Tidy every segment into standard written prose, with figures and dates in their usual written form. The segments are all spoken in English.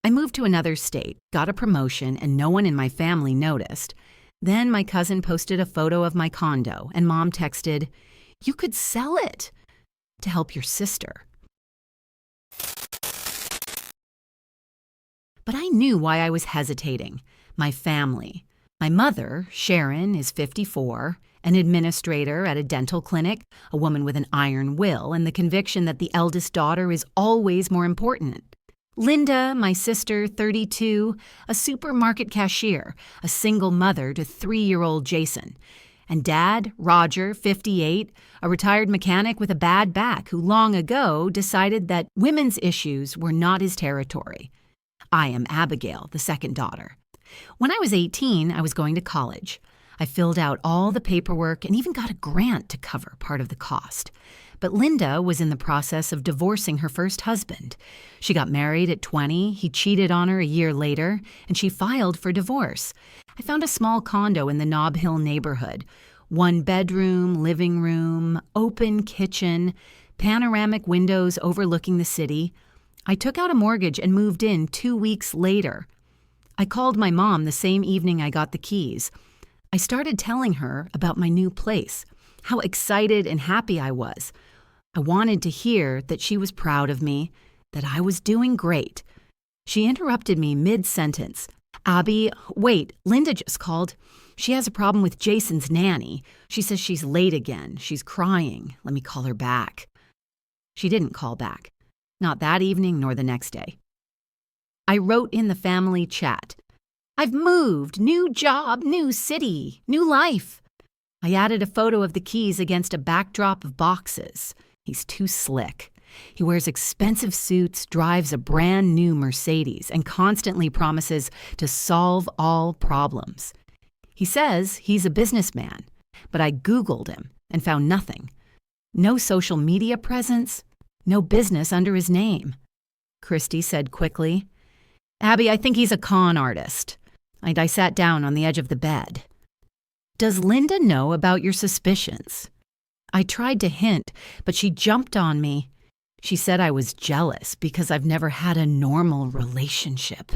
I moved to another state, got a promotion, and no one in my family noticed. Then my cousin posted a photo of my condo, and Mom texted, "You could sell it to help your sister." But I knew why I was hesitating. My family. My mother, Sharon, is 54, an administrator at a dental clinic, a woman with an iron will, and the conviction that the eldest daughter is always more important. Linda, my sister, 32, a supermarket cashier, a single mother to 3-year-old Jason. And Dad, Roger, 58, a retired mechanic with a bad back who long ago decided that women's issues were not his territory. I am Abigail, the second daughter. When I was 18, I was going to college. I filled out all the paperwork and even got a grant to cover part of the cost. But Linda was in the process of divorcing her first husband. She got married at 20, he cheated on her a year later, and she filed for divorce. I found a small condo in the Nob Hill neighborhood. 1 bedroom, living room, open kitchen, panoramic windows overlooking the city. I took out a mortgage and moved in 2 weeks later. I called my mom the same evening I got the keys. I started telling her about my new place, how excited and happy I was. I wanted to hear that she was proud of me, that I was doing great. She interrupted me mid-sentence. "Abby, wait, Linda just called. She has a problem with Jason's nanny. She says she's late again. She's crying. Let me call her back." She didn't call back. Not that evening nor the next day. I wrote in the family chat, "I've moved, new job, new city, new life." I added a photo of the keys against a backdrop of boxes. He's too slick. He wears expensive suits, drives a brand new Mercedes, and constantly promises to solve all problems. He says he's a businessman, but I Googled him and found nothing. No social media presence, no business under his name. Christy said quickly, "Abby, I think he's a con artist." And I sat down on the edge of the bed. "Does Linda know about your suspicions?" I tried to hint, but she jumped on me. She said I was jealous because I've never had a normal relationship.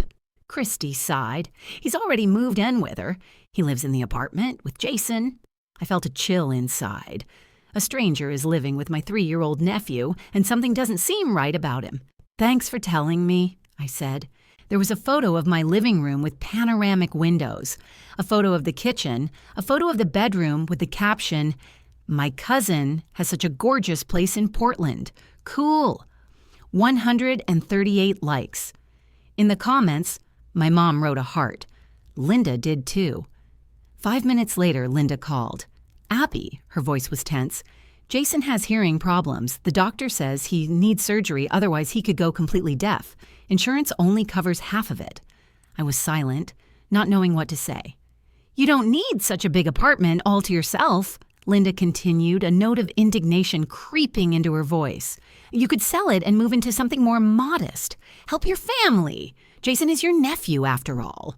Christy sighed. "He's already moved in with her. He lives in the apartment with Jason." I felt a chill inside. A stranger is living with my 3-year-old nephew, and something doesn't seem right about him. "Thanks for telling me," I said. There was a photo of my living room with panoramic windows, a photo of the kitchen, a photo of the bedroom with the caption, "My cousin has such a gorgeous place in Portland. Cool." 138 likes. In the comments, my mom wrote a heart. Linda did too. 5 minutes later, Linda called. "Abby," her voice was tense, "Jason has hearing problems. The doctor says he needs surgery, otherwise he could go completely deaf. Insurance only covers half of it." I was silent, not knowing what to say. "You don't need such a big apartment all to yourself," Linda continued, a note of indignation creeping into her voice. "You could sell it and move into something more modest. Help your family. Jason is your nephew, after all."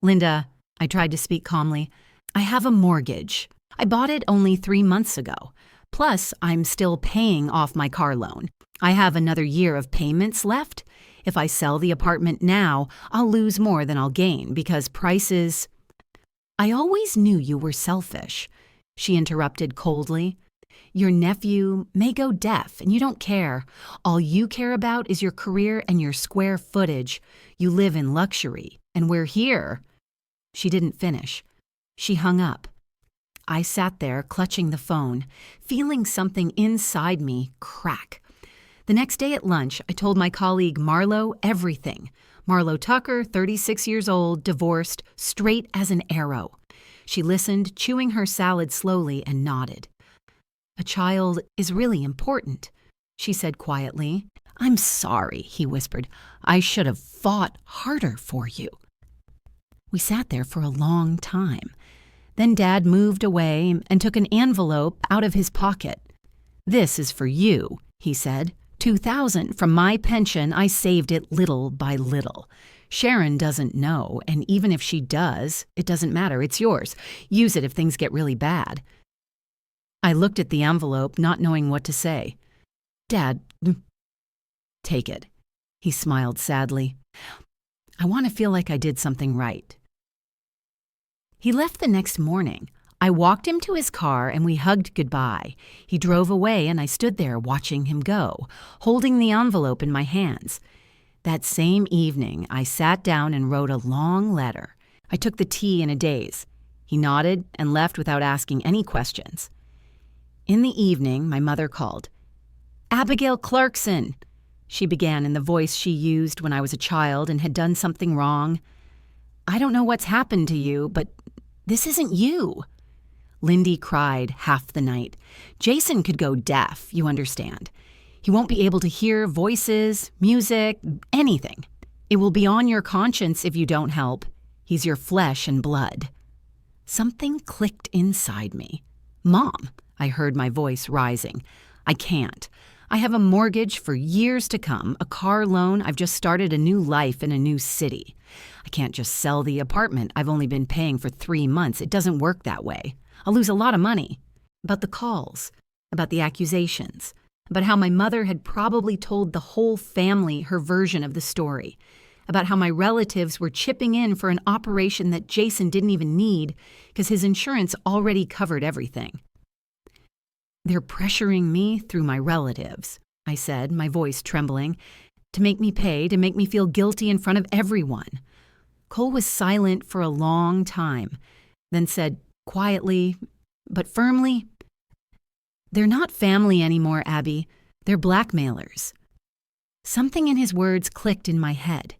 "Linda," I tried to speak calmly, "I have a mortgage. I bought it only 3 months ago. Plus, I'm still paying off my car loan. I have another year of payments left. If I sell the apartment now, I'll lose more than I'll gain because prices—" "I always knew you were selfish," she interrupted coldly. "Your nephew may go deaf and you don't care. All you care about is your career and your square footage. You live in luxury, and we're here." She didn't finish. She hung up. I sat there clutching the phone, feeling something inside me crack. The next day at lunch, I told my colleague Marlo everything. Marlo Tucker, 36 years old, divorced, straight as an arrow. She listened, chewing her salad slowly, and nodded. "A child is really important," she said quietly. "I'm sorry," he whispered. "I should have fought harder for you." We sat there for a long time. Then Dad moved away and took an envelope out of his pocket. "This is for you," he said. $2,000 from my pension. I saved it little by little. Sharon doesn't know, and even if she does, it doesn't matter. It's yours. Use it if things get really bad." I looked at the envelope, not knowing what to say. "Dad, take it." He smiled sadly. I want to feel like I did something right." He left the next morning. I walked him to his car and we hugged goodbye. He drove away and I stood there watching him go, holding the envelope in my hands. That same evening, I sat down and wrote a long letter. I took the tea in a daze. He nodded and left without asking any questions. In the evening, my mother called. "Abigail Clarkson," she began in the voice she used when I was a child and had done something wrong. "I don't know what's happened to you, but this isn't you." Lindy cried half the night. "Jason could go deaf, you understand. He won't be able to hear voices, music, anything. It will be on your conscience if you don't help. He's your flesh and blood." Something clicked inside me. "Mom," I heard my voice rising. "I can't. I have a mortgage for years to come, a car loan. I've just started a new life in a new city. I can't just sell the apartment I've only been paying for 3 months. It doesn't work that way. I'll lose a lot of money." About the calls, about the accusations, about how my mother had probably told the whole family her version of the story, about how my relatives were chipping in for an operation that Jason didn't even need because his insurance already covered everything. "They're pressuring me through my relatives," I said, my voice trembling, "to make me pay, to make me feel guilty in front of everyone." Cole was silent for a long time, then said quietly, but firmly, "They're not family anymore, Abby. They're blackmailers." Something in his words clicked in my head.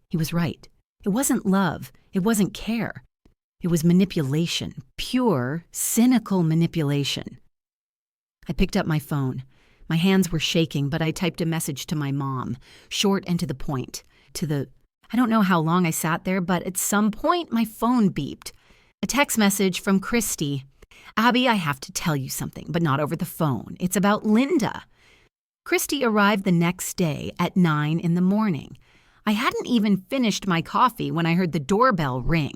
He was right. It wasn't love. It wasn't care. It was manipulation, pure, cynical manipulation. I picked up my phone. My hands were shaking, but I typed a message to my mom, short and to the point. I don't know how long I sat there, but at some point my phone beeped. A text message from Christy. "Abby, I have to tell you something, but not over the phone. It's about Linda." Christy arrived the next day at 9 in the morning. I hadn't even finished my coffee when I heard the doorbell ring.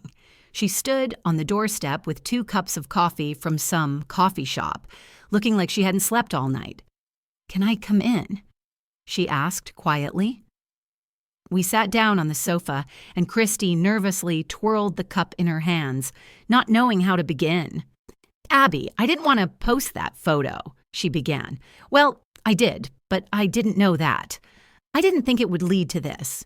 She stood on the doorstep with 2 cups of coffee from some coffee shop, looking like she hadn't slept all night. "Can I come in?" she asked quietly. We sat down on the sofa, and Christy nervously twirled the cup in her hands, not knowing how to begin. "Abby, I didn't want to post that photo," she began. "Well, I did, but I didn't know that. I didn't think it would lead to this."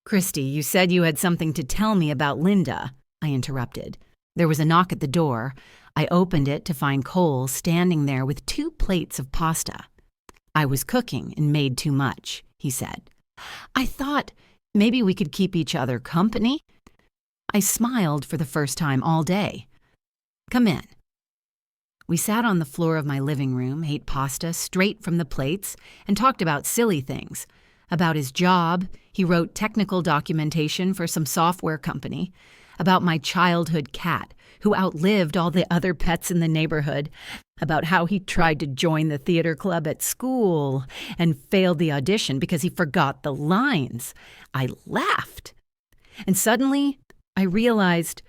"Christy, you said you had something to tell me about Linda," I interrupted. There was a knock at the door. I opened it to find Cole standing there with 2 plates of pasta. "I was cooking and made too much," he said. "I thought maybe we could keep each other company." I smiled for the first time all day. "Come in." We sat on the floor of my living room, ate pasta straight from the plates, and talked about silly things. About his job, he wrote technical documentation for some software company. About my childhood cat, who outlived all the other pets in the neighborhood. About how he tried to join the theater club at school and failed the audition because he forgot the lines. I laughed. And suddenly, I realized,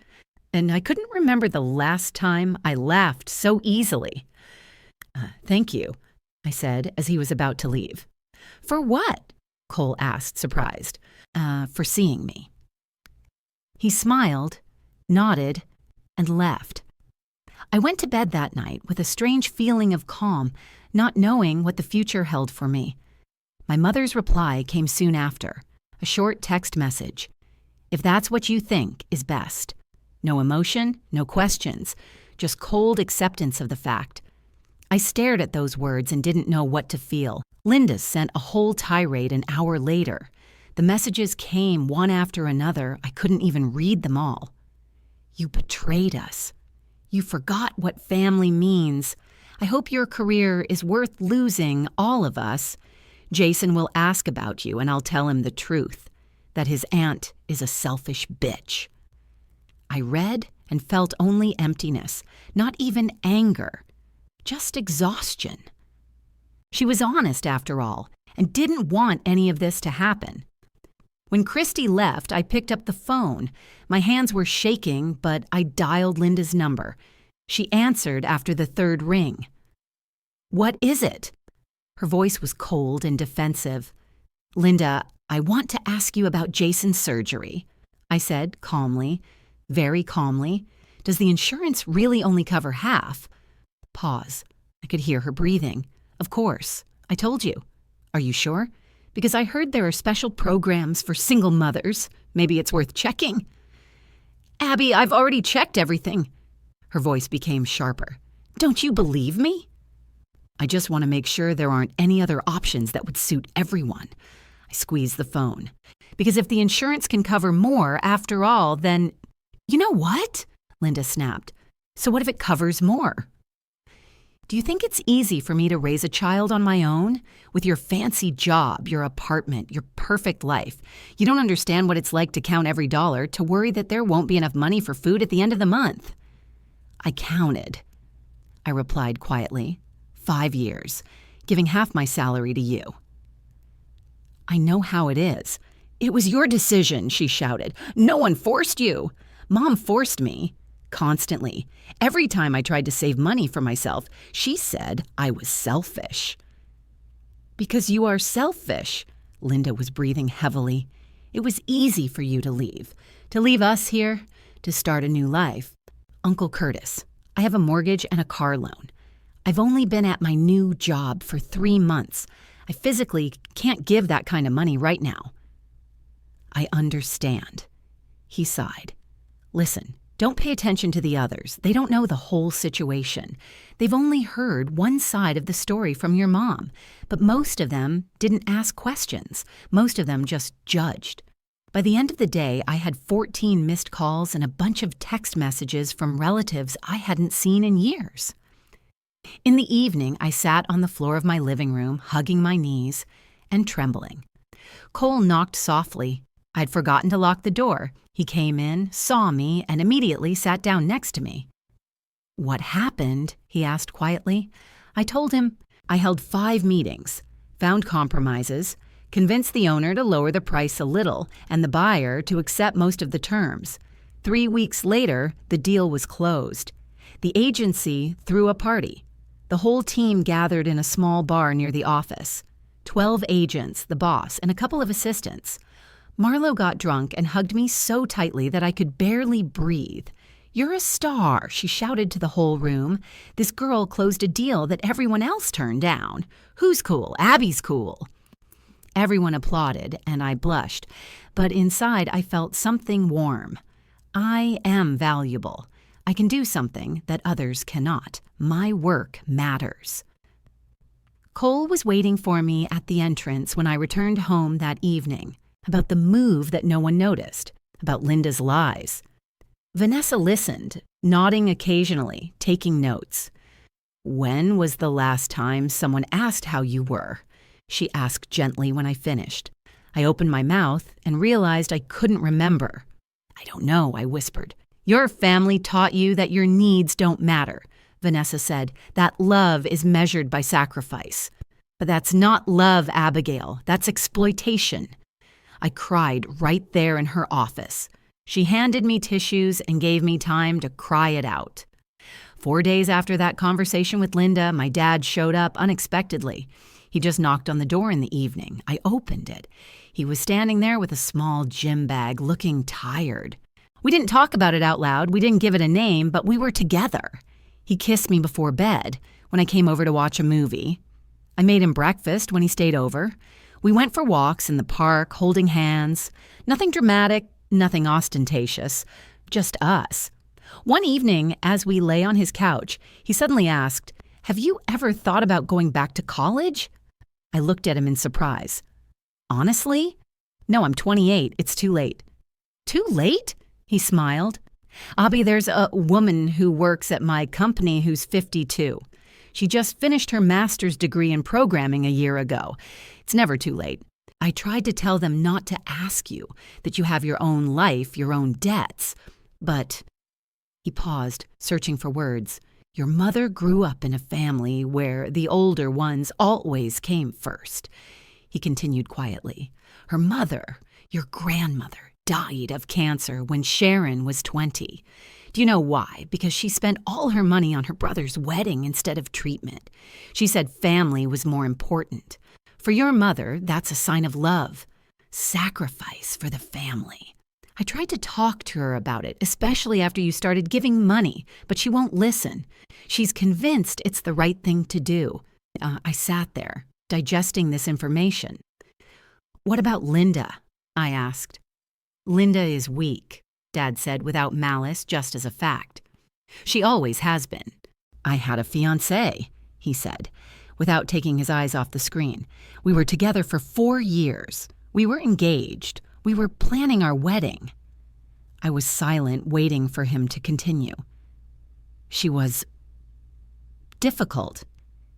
and I couldn't remember the last time I laughed so easily. "Thank you," I said as he was about to leave. "For what?" Cole asked, surprised. For seeing me." He smiled, nodded, and left. I went to bed that night with a strange feeling of calm, not knowing what the future held for me. My mother's reply came soon after, a short text message. "If that's what you think is best." No emotion, no questions, just cold acceptance of the fact. I stared at those words and didn't know what to feel. Linda sent a whole tirade an hour later. The messages came one after another. I couldn't even read them all. "You betrayed us. You forgot what family means. I hope your career is worth losing, all of us. Jason will ask about you, and I'll tell him the truth, that his aunt is a selfish bitch." I read and felt only emptiness, not even anger, just exhaustion. She was honest, after all, and didn't want any of this to happen. When Christy left, I picked up the phone. My hands were shaking, but I dialed Linda's number. She answered after the 3rd ring. "What is it?" Her voice was cold and defensive. "Linda, I want to ask you about Jason's surgery, I said calmly, very calmly. Does the insurance really only cover half? Pause. I could hear her breathing. Of course. I told you. Are you sure? Because I heard there are special programs for single mothers. Maybe it's worth checking. Abby, I've already checked everything. Her voice became sharper. Don't you believe me? I just want to make sure there aren't any other options that would suit everyone. I squeezed the phone. Because if the insurance can cover more, after all, then... You know what? Linda snapped. So what if it covers more? Do you think it's easy for me to raise a child on my own? With your fancy job, your apartment, your perfect life. You don't understand what it's like to count every dollar, to worry that there won't be enough money for food at the end of the month. I counted. I replied quietly. 5 years, giving half my salary to you. I know how it is. It was your decision, she shouted. No one forced you. Mom forced me. Constantly. Every time I tried to save money for myself, she said I was selfish. Because you are selfish. Linda was breathing heavily. It was easy for you to leave us here, to start a new life. Uncle Curtis, I have a mortgage and a car loan. I've only been at my new job for 3 months. I physically can't give that kind of money right now. I understand. He sighed. Listen, don't pay attention to the others. They don't know the whole situation. They've only heard one side of the story from your mom. But most of them didn't ask questions. Most of them just judged. By the end of the day, I had 14 missed calls and a bunch of text messages from relatives I hadn't seen in years. In the evening, I sat on the floor of my living room, hugging my knees and trembling. Cole knocked softly. I'd forgotten to lock the door. He came in, saw me, and immediately sat down next to me. What happened? He asked quietly. I told him I held 5 meetings, found compromises, convinced the owner to lower the price a little and the buyer to accept most of the terms. 3 weeks later, the deal was closed. The agency threw a party. The whole team gathered in a small bar near the office. 12 agents, the boss, and a couple of assistants. Marlo got drunk and hugged me so tightly that I could barely breathe. You're a star, she shouted to the whole room. This girl closed a deal that everyone else turned down. Who's cool? Abby's cool. Everyone applauded, and I blushed. But inside, I felt something warm. I am valuable. I can do something that others cannot. My work matters. Cole was waiting for me at the entrance when I returned home that evening, about the move that no one noticed, about Linda's lies. Vanessa listened, nodding occasionally, taking notes. When was the last time someone asked how you were? She asked gently when I finished. I opened my mouth and realized I couldn't remember. I don't know, I whispered. Your family taught you that your needs don't matter, Vanessa said. That love is measured by sacrifice. But that's not love, Abigail. That's exploitation. I cried right there in her office. She handed me tissues and gave me time to cry it out. 4 days after that conversation with Linda, my dad showed up unexpectedly. He just knocked on the door in the evening. I opened it. He was standing there with a small gym bag, looking tired. We didn't talk about it out loud. We didn't give it a name, but we were together. He kissed me before bed when I came over to watch a movie. I made him breakfast when he stayed over. We went for walks in the park, holding hands. Nothing dramatic, nothing ostentatious, just us. One evening, as we lay on his couch, he suddenly asked, "Have you ever thought about going back to college?" I looked at him in surprise. Honestly? No, I'm 28. It's too late. Too late? He smiled. Abby, there's a woman who works at my company who's 52. She just finished her master's degree in programming a year ago. It's never too late. I tried to tell them not to ask you, that you have your own life, your own debts. But, he paused, searching for words. Your mother grew up in a family where the older ones always came first. He continued quietly. Her mother, your grandmother, died of cancer when Sharon was 20. Do you know why? Because she spent all her money on her brother's wedding instead of treatment. She said family was more important. For your mother, that's a sign of love. Sacrifice for the family. I tried to talk to her about it, especially after you started giving money, but she won't listen. She's convinced it's the right thing to do. I sat there, digesting this information. What about Linda? I asked. Linda is weak, Dad said without malice, just as a fact. She always has been. I had a fiancé, he said, without taking his eyes off the screen. We were together for 4 years. We were engaged. We were planning our wedding. I was silent, waiting for him to continue. She was difficult.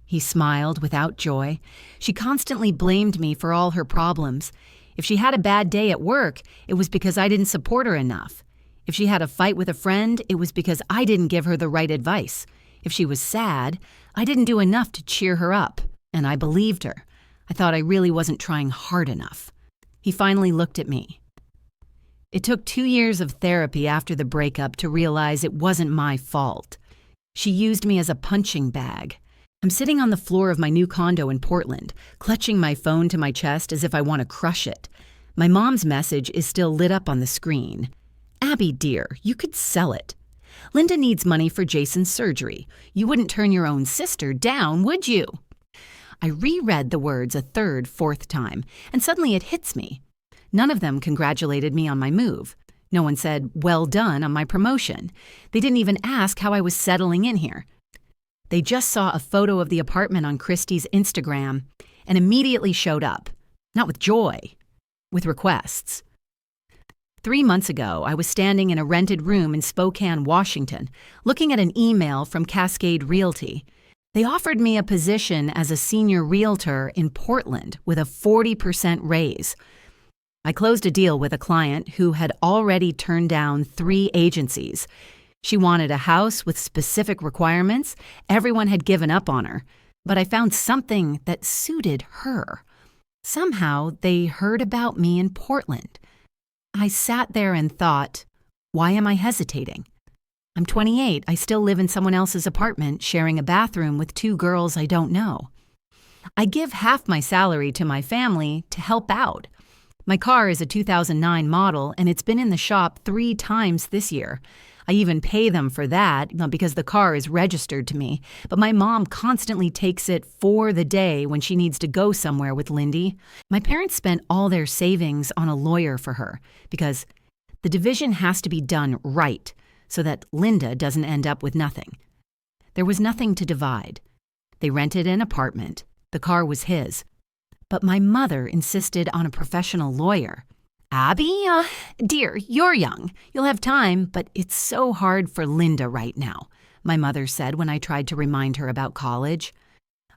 He smiled without joy. She constantly blamed me for all her problems. If she had a bad day at work, it was because I didn't support her enough. If she had a fight with a friend, it was because I didn't give her the right advice. If she was sad, I didn't do enough to cheer her up, and I believed her. I thought I really wasn't trying hard enough. He finally looked at me. It took 2 years of therapy after the breakup to realize it wasn't my fault. She used me as a punching bag. I'm sitting on the floor of my new condo in Portland, clutching my phone to my chest as if I want to crush it. My mom's message is still lit up on the screen. Abby, dear, you could sell it. Linda needs money for Jason's surgery. You wouldn't turn your own sister down, would you? I reread the words a third, fourth time, and suddenly it hits me. None of them congratulated me on my move. No one said, well done, on my promotion. They didn't even ask how I was settling in here. They just saw a photo of the apartment on Christy's Instagram and immediately showed up. Not with joy, with requests. 3 months ago, I was standing in a rented room in Spokane, Washington, looking at an email from Cascade Realty. They offered me a position as a senior realtor in Portland with a 40% raise. I closed a deal with a client who had already turned down 3 agencies. She wanted a house with specific requirements. Everyone had given up on her, but I found something that suited her. Somehow, they heard about me in Portland. I sat there and thought, why am I hesitating? I'm 28. I still live in someone else's apartment, sharing a bathroom with 2 girls I don't know. I give half my salary to my family to help out. My car is a 2009 model, and it's been in the shop 3 times this year. I even pay them for that because the car is registered to me, but my mom constantly takes it for the day when she needs to go somewhere with Lindy. My parents spent all their savings on a lawyer for her because the division has to be done right so that Linda doesn't end up with nothing. There was nothing to divide. They rented an apartment. The car was his. But my mother insisted on a professional lawyer. Abby, dear, you're young. You'll have time, but it's so hard for Linda right now, my mother said when I tried to remind her about college.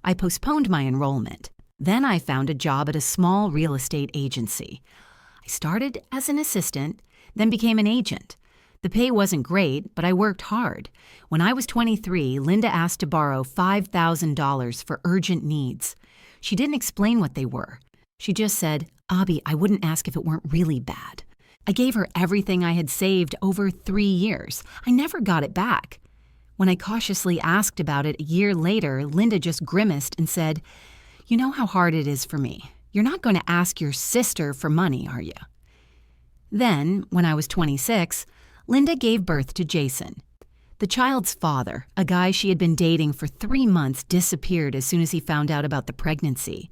I postponed my enrollment. Then I found a job at a small real estate agency. I started as an assistant, then became an agent. The pay wasn't great, but I worked hard. When I was 23, Linda asked to borrow $5,000 for urgent needs. She didn't explain what they were. She just said, Abby, I wouldn't ask if it weren't really bad. I gave her everything I had saved over 3 years. I never got it back. When I cautiously asked about it a year later, Linda just grimaced and said, you know how hard it is for me. You're not going to ask your sister for money, are you? Then, when I was 26, Linda gave birth to Jason. The child's father, a guy she had been dating for 3 months, disappeared as soon as he found out about the pregnancy.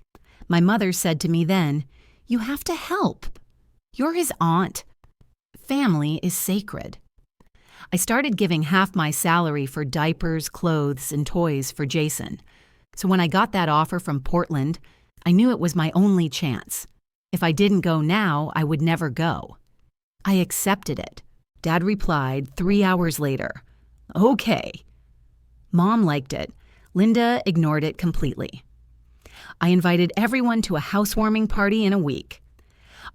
My mother said to me then, you have to help. You're his aunt. Family is sacred. I started giving half my salary for diapers, clothes, and toys for Jason. So when I got that offer from Portland, I knew it was my only chance. If I didn't go now, I would never go. I accepted it. Dad replied 3 hours later, okay. Mom liked it. Linda ignored it completely. I invited everyone to a housewarming party in a week.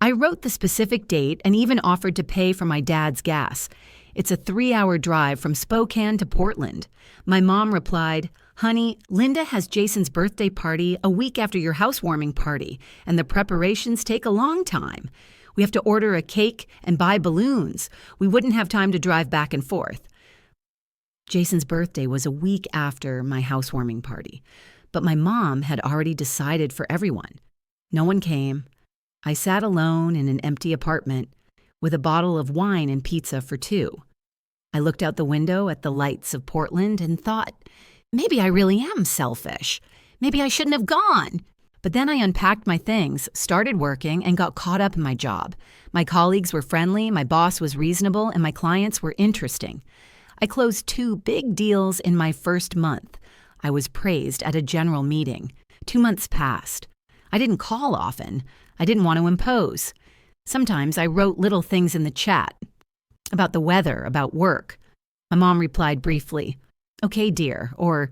I wrote the specific date and even offered to pay for my dad's gas. It's a 3-hour drive from Spokane to Portland. My mom replied, honey, Linda has Jason's birthday party a week after your housewarming party, and the preparations take a long time. We have to order a cake and buy balloons. We wouldn't have time to drive back and forth. Jason's birthday was a week after my housewarming party, but my mom had already decided for everyone. No one came. I sat alone in an empty apartment with a bottle of wine and pizza for two. I looked out the window at the lights of Portland and thought, maybe I really am selfish. Maybe I shouldn't have gone. But then I unpacked my things, started working, and got caught up in my job. My colleagues were friendly, my boss was reasonable, and my clients were interesting. I closed 2 big deals in my first month. I was praised at a general meeting. 2 months passed. I didn't call often. I didn't want to impose. Sometimes I wrote little things in the chat about the weather, about work. My mom replied briefly, "Okay, dear," or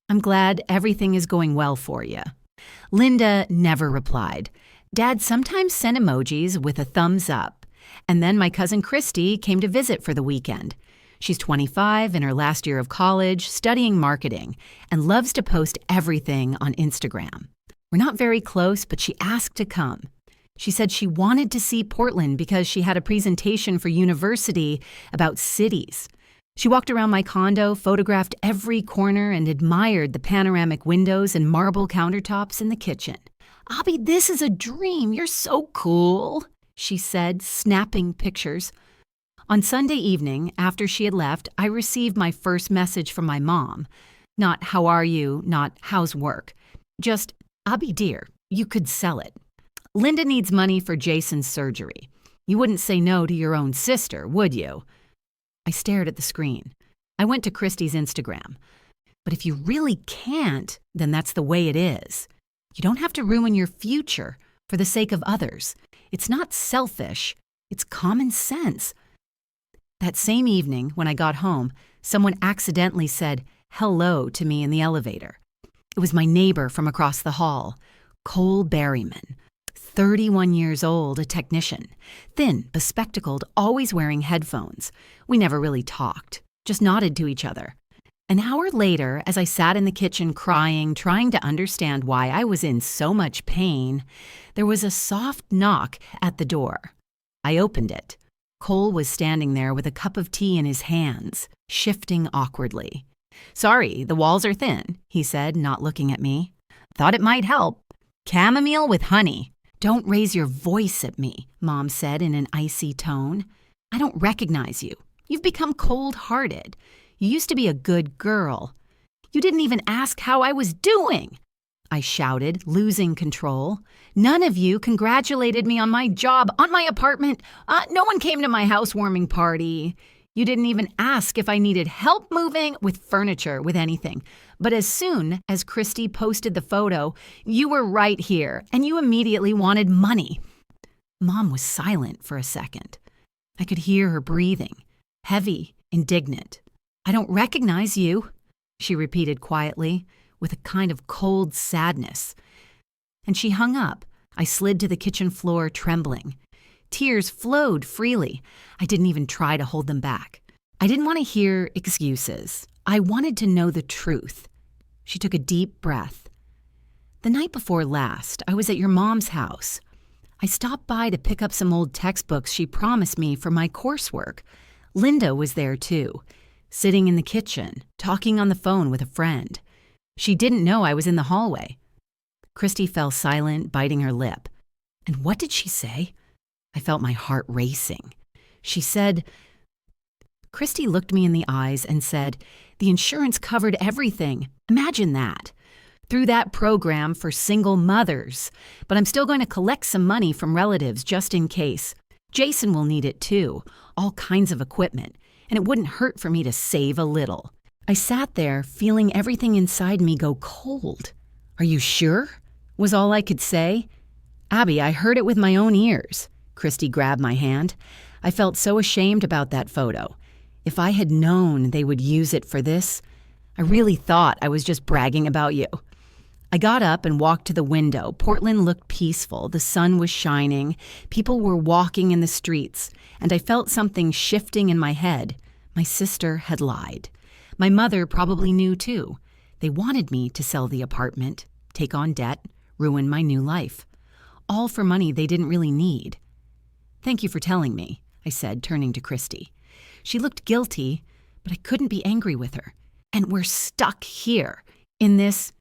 "I'm glad everything is going well for you." Linda never replied. Dad sometimes sent emojis with a thumbs up. And then my cousin Christy came to visit for the weekend. She's 25, in her last year of college, studying marketing, and loves to post everything on Instagram. We're not very close, but she asked to come. She said she wanted to see Portland because she had a presentation for university about cities. She walked around my condo, photographed every corner, and admired the panoramic windows and marble countertops in the kitchen. "Abby, this is a dream. You're so cool," she said, snapping pictures. On Sunday evening, after she had left, I received my first message from my mom. Not "how are you," not "how's work." Just, "Abby dear, you could sell it. Linda needs money for Jason's surgery. You wouldn't say no to your own sister, would you?" I stared at the screen. I went to Christy's Instagram. But if you really can't, then that's the way it is. You don't have to ruin your future for the sake of others. It's not selfish. It's common sense. That same evening, when I got home, someone accidentally said hello to me in the elevator. It was my neighbor from across the hall, Cole Berryman. 31 years old, a technician. Thin, bespectacled, always wearing headphones. We never really talked, just nodded to each other. An hour later, as I sat in the kitchen crying, trying to understand why I was in so much pain, there was a soft knock at the door. I opened it. Cole was standing there with a cup of tea in his hands, shifting awkwardly. "Sorry, the walls are thin," he said, not looking at me. "Thought it might help. Chamomile with honey." "Don't raise your voice at me," Mom said in an icy tone. "I don't recognize you. You've become cold-hearted. You used to be a good girl. You didn't even ask how I was doing," I shouted, losing control. "None of you congratulated me on my job, on my apartment. No one came to my housewarming party. You didn't even ask if I needed help moving, with furniture, with anything. But as soon as Christy posted the photo, you were right here, and you immediately wanted money." Mom was silent for a second. I could hear her breathing, heavy, indignant. "I don't recognize you," she repeated quietly, with a kind of cold sadness. And she hung up. I slid to the kitchen floor, trembling. Tears flowed freely. I didn't even try to hold them back. I didn't want to hear excuses. I wanted to know the truth. She took a deep breath. "The night before last, I was at your mom's house. I stopped by to pick up some old textbooks she promised me for my coursework. Linda was there too, sitting in the kitchen, talking on the phone with a friend. She didn't know I was in the hallway." Christy fell silent, biting her lip. And what did she say? I felt my heart racing. She said, Christy looked me in the eyes and said, "The insurance covered everything. Imagine that. Through that program for single mothers. But I'm still going to collect some money from relatives just in case. Jason will need it too. All kinds of equipment. And it wouldn't hurt for me to save a little." I sat there, feeling everything inside me go cold. "Are you sure?" was all I could say. "Abby, I heard it with my own ears." Christy grabbed my hand. I felt so ashamed about that photo. If I had known they would use it for this, I really thought I was just bragging about you. I got up and walked to the window. Portland looked peaceful. The sun was shining. People were walking in the streets, and I felt something shifting in my head. My sister had lied. My mother probably knew too. They wanted me to sell the apartment, take on debt, ruin my new life. All for money they didn't really need. "Thank you for telling me," I said, turning to Christy. She looked guilty, but I couldn't be angry with her. "And we're stuck here, in this—"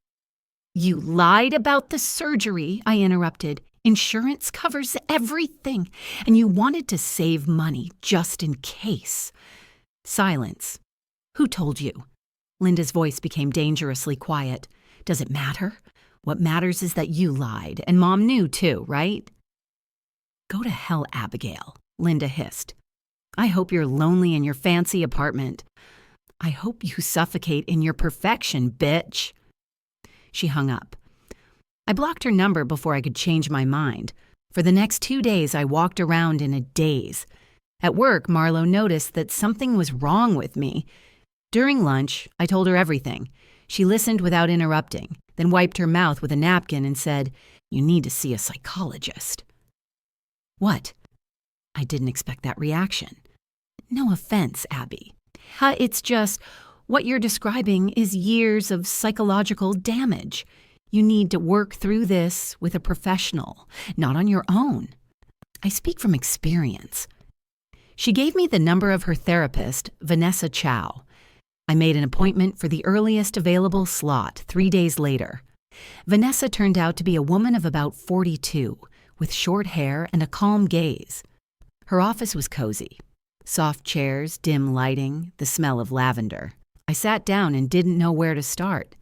"You lied about the surgery," I interrupted, Insurance covers everything, and you wanted to save money just in case. Silence. Who told you? Linda's voice became dangerously quiet. Does it matter? What matters is that you lied, and Mom knew too, right? Go to hell, Abigail, Linda hissed. I hope you're lonely in your fancy apartment. I hope you suffocate in your perfection, bitch. She hung up. I blocked her number before I could change my mind. For the next 2 days, I walked around in a daze. At work, Marlo noticed that something was wrong with me. During lunch, I told her everything. She listened without interrupting, then wiped her mouth with a napkin and said, "You need to see a psychologist." What? I didn't expect that reaction. No offense, Abby. It's just, what you're describing is years of psychological damage. You need to work through this with a professional, not on your own. I speak from experience. She gave me the number of her therapist, Vanessa Chow. I made an appointment for the earliest available slot 3 days later. Vanessa turned out to be a woman of about 42, with short hair and a calm gaze. Her office was cozy. Soft chairs, dim lighting, the smell of lavender. I sat down and didn't know where to start.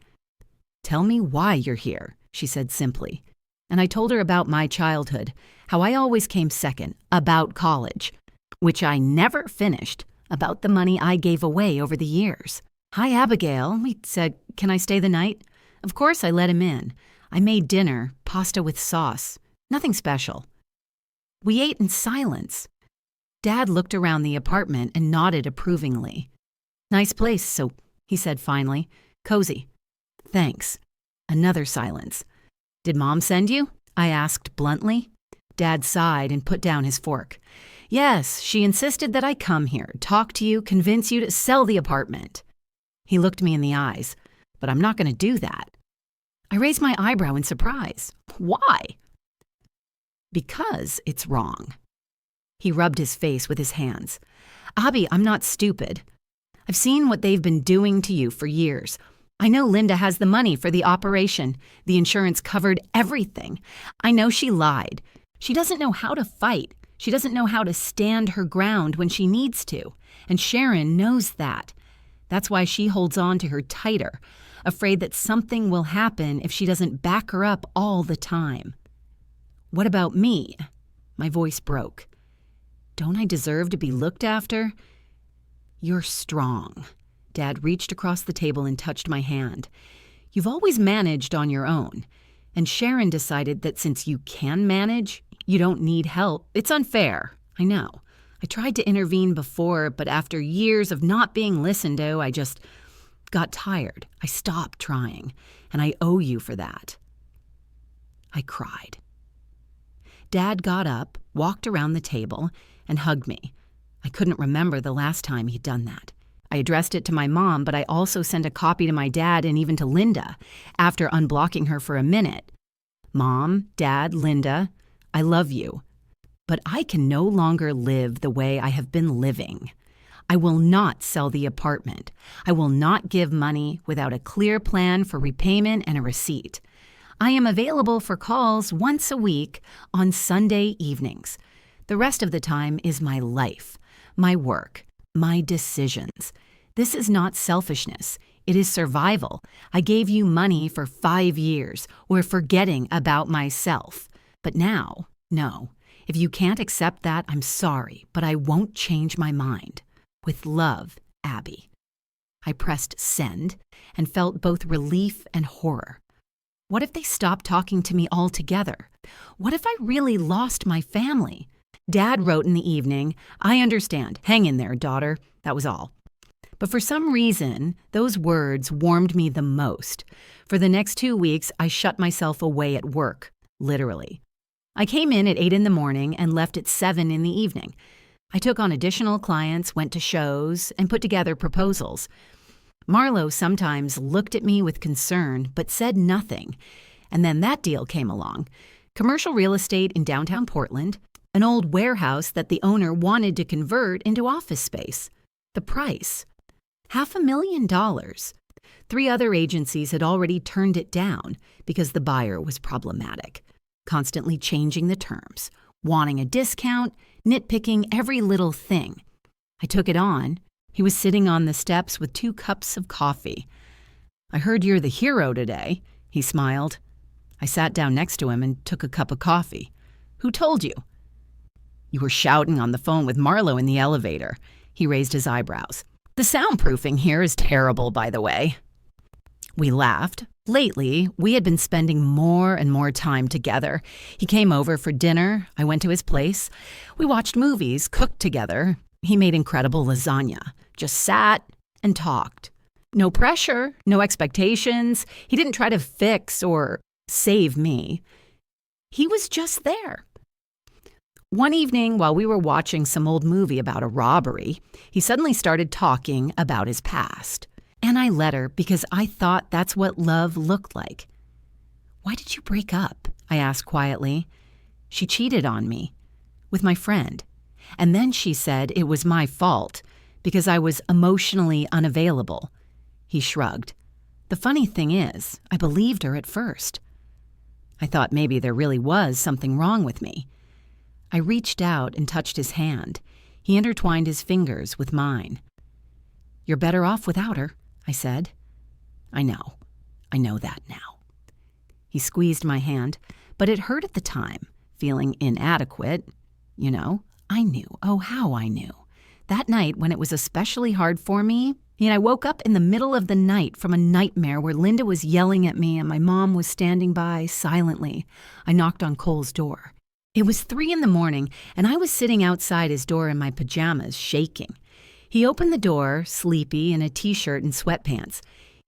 "Tell me why you're here," she said simply. And I told her about my childhood, how I always came second, about college, which I never finished, about the money I gave away over the years. "Hi, Abigail," he said. "Can I stay the night?" Of course I let him in. I made dinner, pasta with sauce, nothing special. We ate in silence. Dad looked around the apartment and nodded approvingly. "Nice place, so," he said finally. "Cozy." "Thanks." Another silence. "Did Mom send you?" I asked bluntly. Dad sighed and put down his fork. "Yes, she insisted that I come here, talk to you, convince you to sell the apartment." He looked me in the eyes. "But I'm not going to do that." I raised my eyebrow in surprise. "Why?" "Because it's wrong." He rubbed his face with his hands. "Abby, I'm not stupid. I've seen what they've been doing to you for years. I know Linda has the money for the operation. The insurance covered everything. I know she lied. She doesn't know how to fight. She doesn't know how to stand her ground when she needs to. And Sharon knows that. That's why she holds on to her tighter, afraid that something will happen if she doesn't back her up all the time." "What about me?" My voice broke. "Don't I deserve to be looked after?" "You're strong." Dad reached across the table and touched my hand. "You've always managed on your own. And Sharon decided that since you can manage, you don't need help. It's unfair. I know. I tried to intervene before, but after years of not being listened to, I just got tired. I stopped trying, and I owe you for that." I cried. Dad got up, walked around the table, and hugged me. I couldn't remember the last time he'd done that. I addressed it to my mom, but I also sent a copy to my dad and even to Linda, after unblocking her for a minute. "Mom, Dad, Linda, I love you. But I can no longer live the way I have been living. I will not sell the apartment. I will not give money without a clear plan for repayment and a receipt. I am available for calls once a week on Sunday evenings. The rest of the time is my life, my work, my decisions. This is not selfishness. It is survival. I gave you money for 5 years. We're forgetting about myself. But now, no. If you can't accept that, I'm sorry, but I won't change my mind. With love, Abby." I pressed send and felt both relief and horror. What if they stopped talking to me altogether? What if I really lost my family? Dad wrote in the evening, "I understand. Hang in there, daughter." That was all. But for some reason, those words warmed me the most. For the next 2 weeks, I shut myself away at work, literally. I came in at 8 in the morning and left at 7 in the evening. I took on additional clients, went to shows, and put together proposals. Marlo sometimes looked at me with concern, but said nothing. And then that deal came along. Commercial real estate in downtown Portland, an old warehouse that the owner wanted to convert into office space. The price? $500,000. 3 other agencies had already turned it down because the buyer was problematic. constantly changing the terms, wanting a discount, nitpicking every little thing. I took it on. He was sitting on the steps with 2 cups of coffee. "I heard you're the hero today," he smiled. I sat down next to him and took a cup of coffee. "Who told you?" "You were shouting on the phone with Marlo in the elevator." He raised his eyebrows. "The soundproofing here is terrible, by the way." We laughed. Lately, we had been spending more and more time together. He came over for dinner. I went to his place. We watched movies, cooked together. He made incredible lasagna. Just sat and talked. No pressure, no expectations. He didn't try to fix or save me. He was just there. One evening, while we were watching some old movie about a robbery, he suddenly started talking about his past. And I let her because I thought that's what love looked like. "Why did you break up?" I asked quietly. "She cheated on me with my friend. And then she said it was my fault because I was emotionally unavailable." He shrugged. "The funny thing is, I believed her at first. I thought maybe there really was something wrong with me." I reached out and touched his hand. He intertwined his fingers with mine. "You're better off without her," I said. I know that now." He squeezed my hand, but it hurt at the time, feeling inadequate. I knew, oh how I knew. That night when it was especially hard for me, I woke up in the middle of the night from a nightmare where Linda was yelling at me and my mom was standing by silently. I knocked on Cole's door. It was 3 a.m, and I was sitting outside his door in my pajamas, shaking. He opened the door, sleepy, in a t-shirt and sweatpants.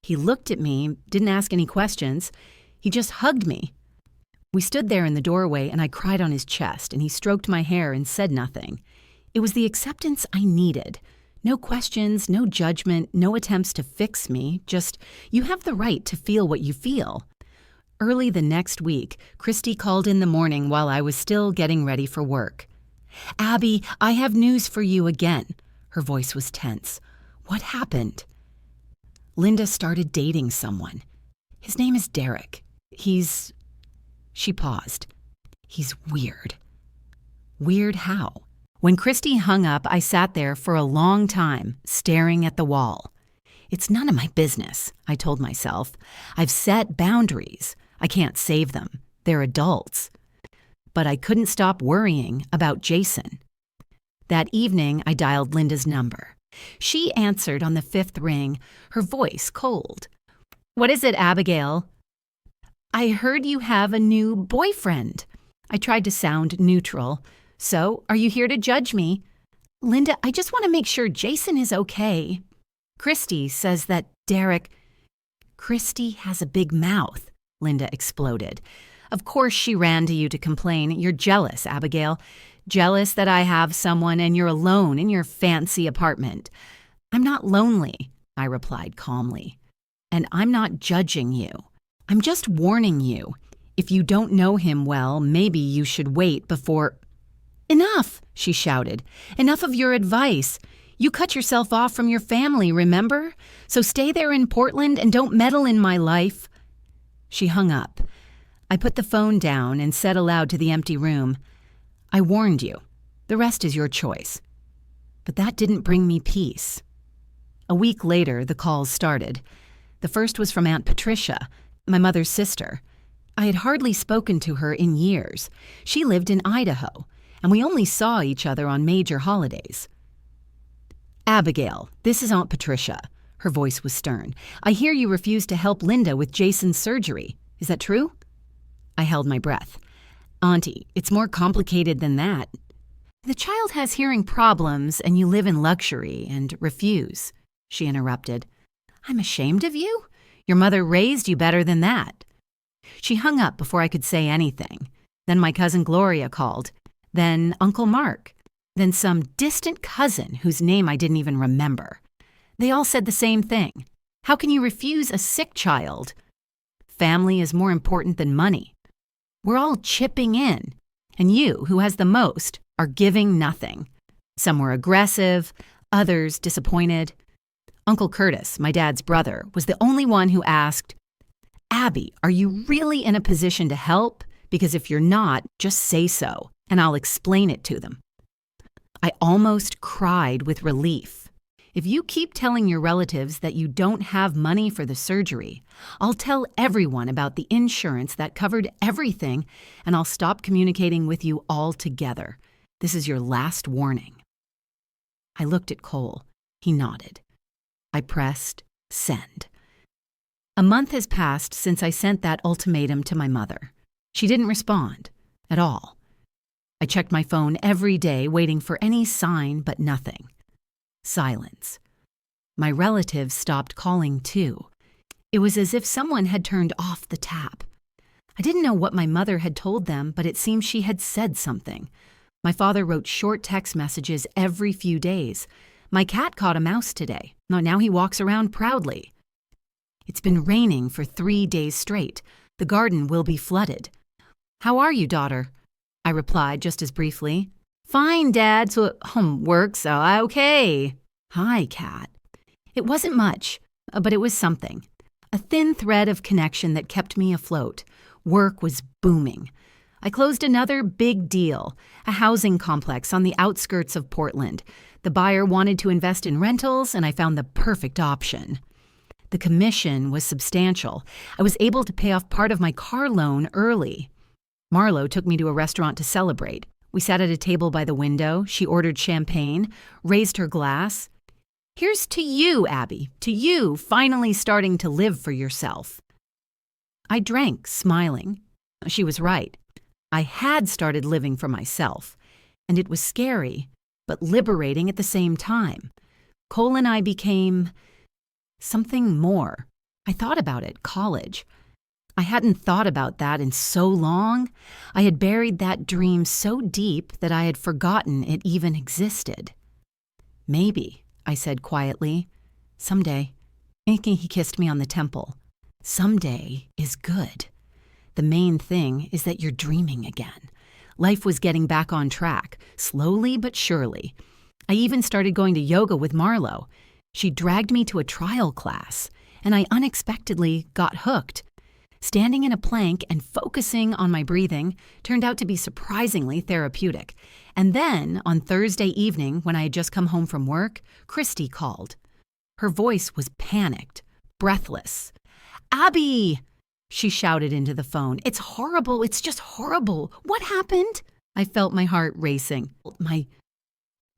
He looked at me, didn't ask any questions. He just hugged me. We stood there in the doorway, and I cried on his chest, and he stroked my hair and said nothing. It was the acceptance I needed. No questions, no judgment, no attempts to fix me, just, you have the right to feel what you feel. Early the next week, Christy called in the morning while I was still getting ready for work. "Abby, I have news for you again." Her voice was tense. "What happened?" "Linda started dating someone. His name is Derek. She paused. "He's weird." "Weird how?" When Christy hung up, I sat there for a long time, staring at the wall. "It's none of my business," I told myself. "I've set boundaries. I can't save them. They're adults." But I couldn't stop worrying about Jason. That evening, I dialed Linda's number. She answered on the 5th ring, her voice cold. "What is it, Abigail?" "I heard you have a new boyfriend." I tried to sound neutral. "So, are you here to judge me?" "Linda, I just want to make sure Jason is okay." "Christy says that Derek—" "Christy has a big mouth," Linda exploded. "Of course she ran to you to complain. You're jealous, Abigail. Jealous that I have someone and you're alone in your fancy apartment." "I'm not lonely," I replied calmly. "And I'm not judging you. I'm just warning you. If you don't know him well, maybe you should wait before—" "Enough," she shouted. "Enough of your advice. You cut yourself off from your family, remember? So stay there in Portland and don't meddle in my life." She hung up. I put the phone down and said aloud to the empty room, "I warned you. The rest is your choice." But that didn't bring me peace. A week later, the calls started. The first was from Aunt Patricia, my mother's sister. I had hardly spoken to her in years. She lived in Idaho, and we only saw each other on major holidays. "Abigail, this is Aunt Patricia." Her voice was stern. "I hear you refused to help Linda with Jason's surgery. Is that true?" I held my breath. "Auntie, it's more complicated than that. The child has hearing problems and you live in luxury and refuse," she interrupted. "I'm ashamed of you? Your mother raised you better than that." She hung up before I could say anything. Then my cousin Gloria called. Then Uncle Mark. Then some distant cousin whose name I didn't even remember. They all said the same thing. "How can you refuse a sick child? Family is more important than money. We're all chipping in, and you, who has the most, are giving nothing." Some were aggressive, others disappointed. Uncle Curtis, my dad's brother, was the only one who asked, "Abby, are you really in a position to help? Because if you're not, just say so, and I'll explain it to them. I almost cried with relief. If you keep telling your relatives that you don't have money for the surgery, I'll tell everyone about the insurance that covered everything, and I'll stop communicating with you altogether. This is your last warning. I looked at Cole. He nodded. I pressed send. A month has passed since I sent that ultimatum to my mother. She didn't respond at all. I checked my phone every day, waiting for any sign, but nothing. Silence. My relatives stopped calling too. It was as if someone had turned off the tap. I didn't know what my mother had told them, but it seemed she had said something. My father wrote short text messages every few days. My cat caught a mouse today. Now he walks around proudly. It's been raining for 3 days straight. The garden will be flooded. How are you, daughter? I replied just as briefly. Fine, Dad, so homework's okay. Hi, Cat. It wasn't much, but it was something. A thin thread of connection that kept me afloat. Work was booming. I closed another big deal, a housing complex on the outskirts of Portland. The buyer wanted to invest in rentals, and I found the perfect option. The commission was substantial. I was able to pay off part of my car loan early. Marlo took me to a restaurant to celebrate. We sat at a table by the window. She ordered champagne, raised her glass. Here's to you, Abby, to you finally starting to live for yourself. I drank, smiling. She was right. I had started living for myself, and it was scary, but liberating at the same time. Cole and I became something more. I thought about it, college. I hadn't thought about that in so long. I had buried that dream so deep that I had forgotten it even existed. Maybe, I said quietly. Someday. He kissed me on the temple. Someday is good. The main thing is that you're dreaming again. Life was getting back on track, slowly but surely. I even started going to yoga with Marlo. She dragged me to a trial class, and I unexpectedly got hooked. Standing in a plank and focusing on my breathing turned out to be surprisingly therapeutic. And then, on Thursday evening, when I had just come home from work, Christy called. Her voice was panicked, breathless. Abby! She shouted into the phone. It's horrible. It's just horrible. What happened? I felt my heart racing.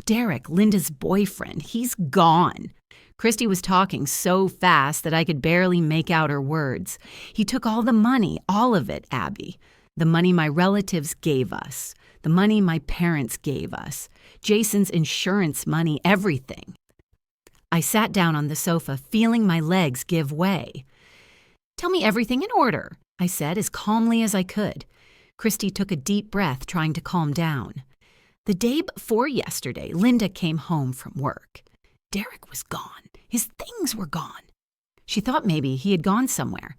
Derek, Linda's boyfriend, he's gone. Christy was talking so fast that I could barely make out her words. He took all the money, all of it, Abby. The money my relatives gave us. The money my parents gave us. Jason's insurance money, everything. I sat down on the sofa, feeling my legs give way. Tell me everything in order, I said as calmly as I could. Christy took a deep breath, trying to calm down. The day before yesterday, Linda came home from work. Derek was gone. His things were gone. She thought maybe he had gone somewhere,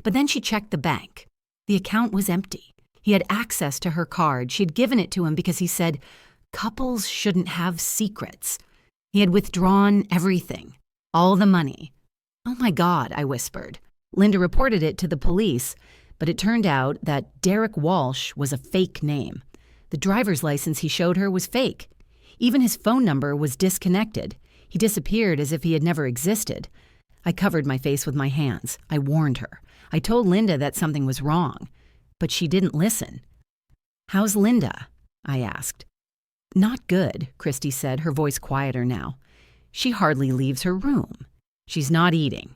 but then she checked the bank. The account was empty. He had access to her card. She had given it to him because he said, couples shouldn't have secrets. He had withdrawn everything, all the money. Oh my God, I whispered. Linda reported it to the police, but it turned out that Derek Walsh was a fake name. The driver's license he showed her was fake. Even his phone number was disconnected. He disappeared as if he had never existed. I covered my face with my hands. I warned her. I told Linda that something was wrong, but she didn't listen. How's Linda? I asked. Not good, Christy said, her voice quieter now. She hardly leaves her room. She's not eating.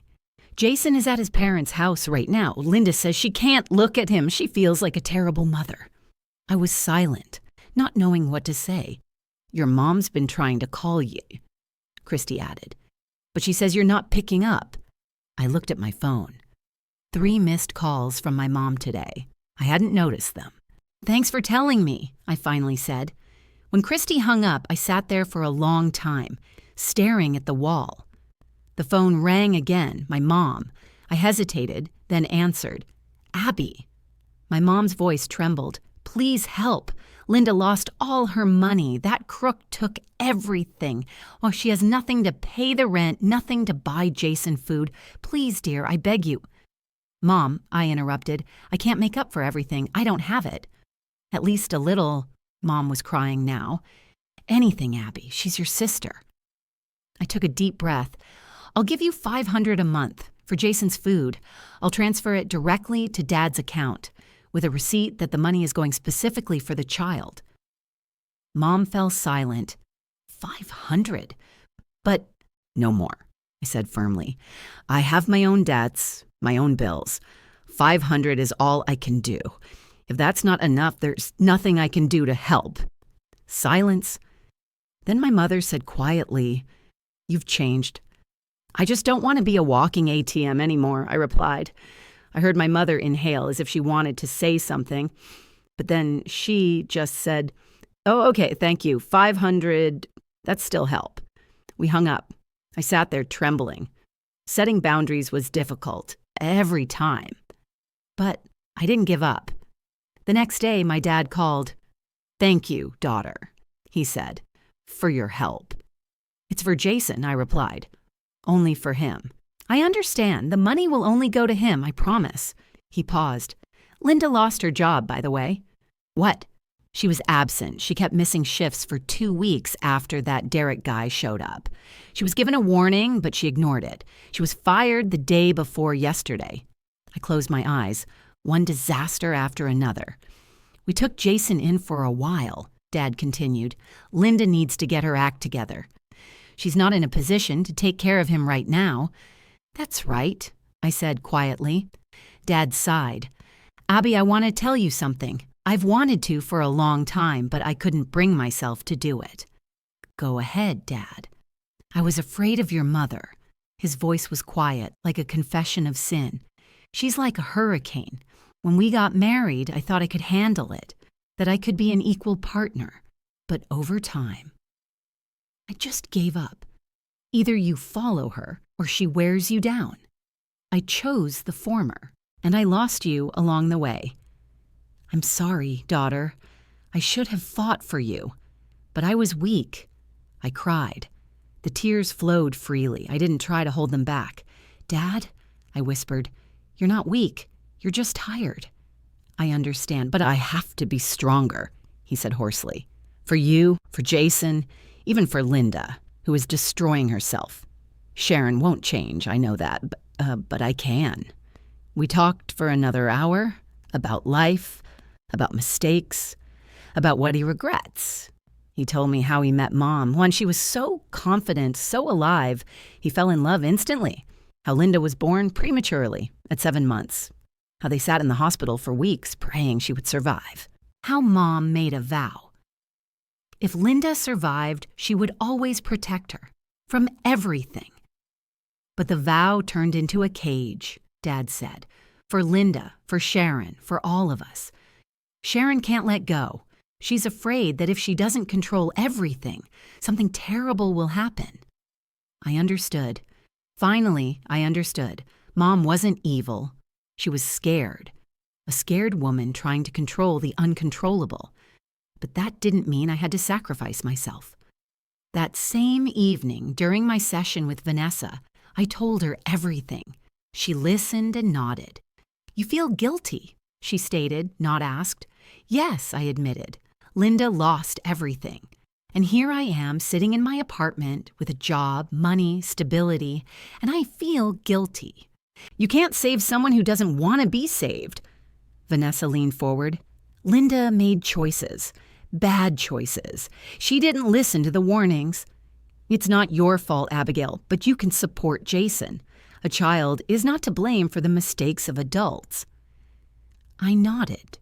Jason is at his parents' house right now. Linda says she can't look at him. She feels like a terrible mother. I was silent, not knowing what to say. Your mom's been trying to call you, Christy added, but she says you're not picking up. I looked at my phone. 3 missed calls from my mom today. I hadn't noticed them. Thanks for telling me, I finally said. When Christy hung up, I sat there for a long time, staring at the wall. The phone rang again, my mom. I hesitated, then answered. Abby. My mom's voice trembled. Please help. Linda lost all her money. That crook took everything. Oh, she has nothing to pay the rent, nothing to buy Jason food. Please, dear, I beg you. Mom, I interrupted, I can't make up for everything. I don't have it. At least a little. Mom was crying now. Anything, Abby. She's your sister. I took a deep breath. I'll give you $500 a month for Jason's food. I'll transfer it directly to Dad's account with a receipt that the money is going specifically for the child. Mom fell silent. 500? But no more, I said firmly. I have my own debts, my own bills. 500 is all I can do. If that's not enough, there's nothing I can do to help. Silence. Then my mother said quietly, You've changed. I just don't want to be a walking ATM anymore, I replied. I heard my mother inhale as if she wanted to say something, but then she just said, Oh, okay, thank you. 500, that's still help. We hung up. I sat there trembling. Setting boundaries was difficult, every time. But I didn't give up. The next day, my dad called. Thank you, daughter, he said, for your help. It's for Jason, I replied. Only for him. I understand. The money will only go to him, I promise. He paused. Linda lost her job, by the way. What? She was absent. She kept missing shifts for 2 weeks after that Derek guy showed up. She was given a warning, but she ignored it. She was fired the day before yesterday. I closed my eyes. One disaster after another. We took Jason in for a while, Dad continued. Linda needs to get her act together. She's not in a position to take care of him right now. That's right, I said quietly. Dad sighed. Abby, I want to tell you something. I've wanted to for a long time, but I couldn't bring myself to do it. Go ahead, Dad. I was afraid of your mother. His voice was quiet, like a confession of sin. She's like a hurricane. When we got married, I thought I could handle it, that I could be an equal partner. But over time, I just gave up. Either you follow her or she wears you down. I chose the former, and I lost you along the way. I'm sorry, daughter. I should have fought for you, but I was weak. I cried. The tears flowed freely. I didn't try to hold them back. Dad, I whispered, you're not weak. You're just tired. I understand, but I have to be stronger, he said hoarsely. For you, for Jason, even for Linda, who is destroying herself. Sharon won't change, I know that, but I can. We talked for another hour about life, about mistakes, about what he regrets. He told me how he met Mom. When she was so confident, so alive, he fell in love instantly. How Linda was born prematurely at 7 months. How they sat in the hospital for weeks praying she would survive. How Mom made a vow. If Linda survived, she would always protect her from everything. But the vow turned into a cage, Dad said. For Linda, for Sharon, for all of us. Sharon can't let go. She's afraid that if she doesn't control everything, something terrible will happen. I understood. Finally, I understood. Mom wasn't evil. She was scared. A scared woman trying to control the uncontrollable. But that didn't mean I had to sacrifice myself. That same evening, during my session with Vanessa, I told her everything. She listened and nodded. You feel guilty, she stated, not asked. Yes, I admitted. Linda lost everything. And here I am sitting in my apartment with a job, money, stability, and I feel guilty. You can't save someone who doesn't want to be saved. Vanessa leaned forward. Linda made choices, bad choices. She didn't listen to the warnings. It's not your fault, Abigail, but you can support Jason. A child is not to blame for the mistakes of adults. I nodded.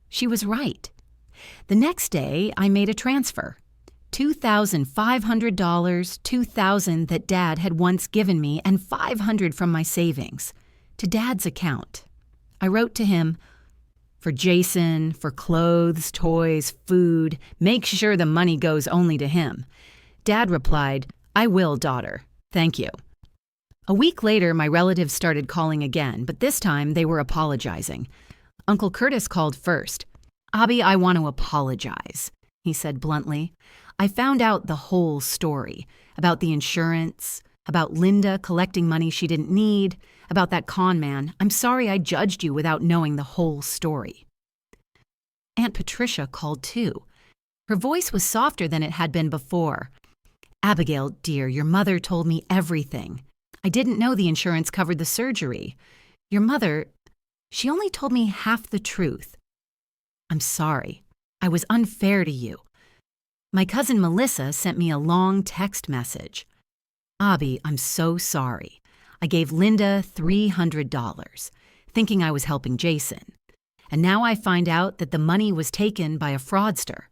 She was right. The next day, I made a transfer. $2,500, $2,000 that Dad had once given me, and $500 from my savings, to Dad's account. I wrote to him, for Jason, for clothes, toys, food, make sure the money goes only to him. Dad replied, I will, daughter. Thank you. A week later, my relatives started calling again, but this time they were apologizing. Uncle Curtis called first. Abby, I want to apologize, he said bluntly. I found out the whole story about the insurance, about Linda collecting money she didn't need, about that con man. I'm sorry I judged you without knowing the whole story. Aunt Patricia called too. Her voice was softer than it had been before. Abigail, dear, your mother told me everything. I didn't know the insurance covered the surgery. Your mother, she only told me half the truth. I'm sorry. I was unfair to you. My cousin Melissa sent me a long text message. Abby, I'm so sorry. I gave Linda $300, thinking I was helping Jason. And now I find out that the money was taken by a fraudster.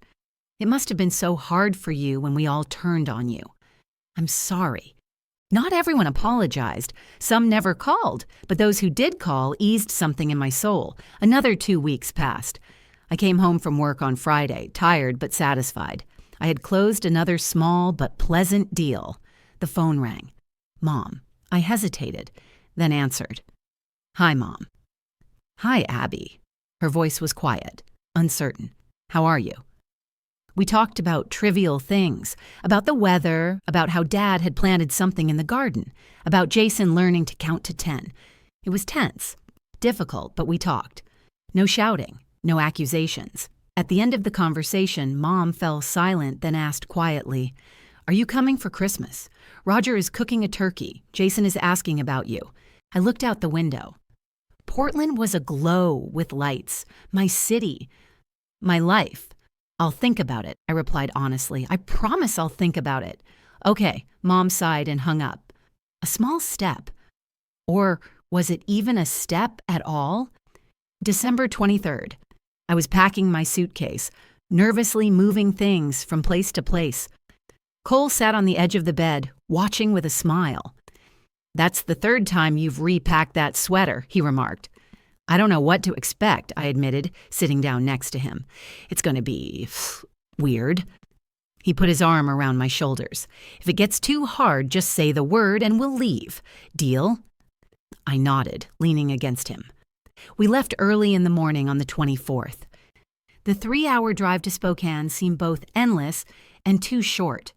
It must have been so hard for you when we all turned on you. I'm sorry. Not everyone apologized. Some never called, but those who did call eased something in my soul. Another 2 weeks passed. I came home from work on Friday, tired but satisfied. I had closed another small but pleasant deal. The phone rang. Mom. I hesitated, then answered. Hi, Mom. Hi, Abby. Her voice was quiet, uncertain. How are you? We talked about trivial things, about the weather, about how Dad had planted something in the garden, about Jason learning to count to 10. It was tense, difficult, but we talked. No shouting, no accusations. At the end of the conversation, Mom fell silent, then asked quietly, Are you coming for Christmas? Roger is cooking a turkey. Jason is asking about you. I looked out the window. Portland was aglow with lights. My city. My life. I'll think about it, I replied honestly. I promise I'll think about it. Okay, Mom sighed and hung up. A small step. Or was it even a step at all? December 23rd. I was packing my suitcase, nervously moving things from place to place. Cole sat on the edge of the bed, watching with a smile. That's the third time you've repacked that sweater, he remarked. I don't know what to expect, I admitted, sitting down next to him. It's going to be weird. He put his arm around my shoulders. If it gets too hard, just say the word and we'll leave. Deal? I nodded, leaning against him. We left early in the morning on the 24th. The 3-hour drive to Spokane seemed both endless and too short.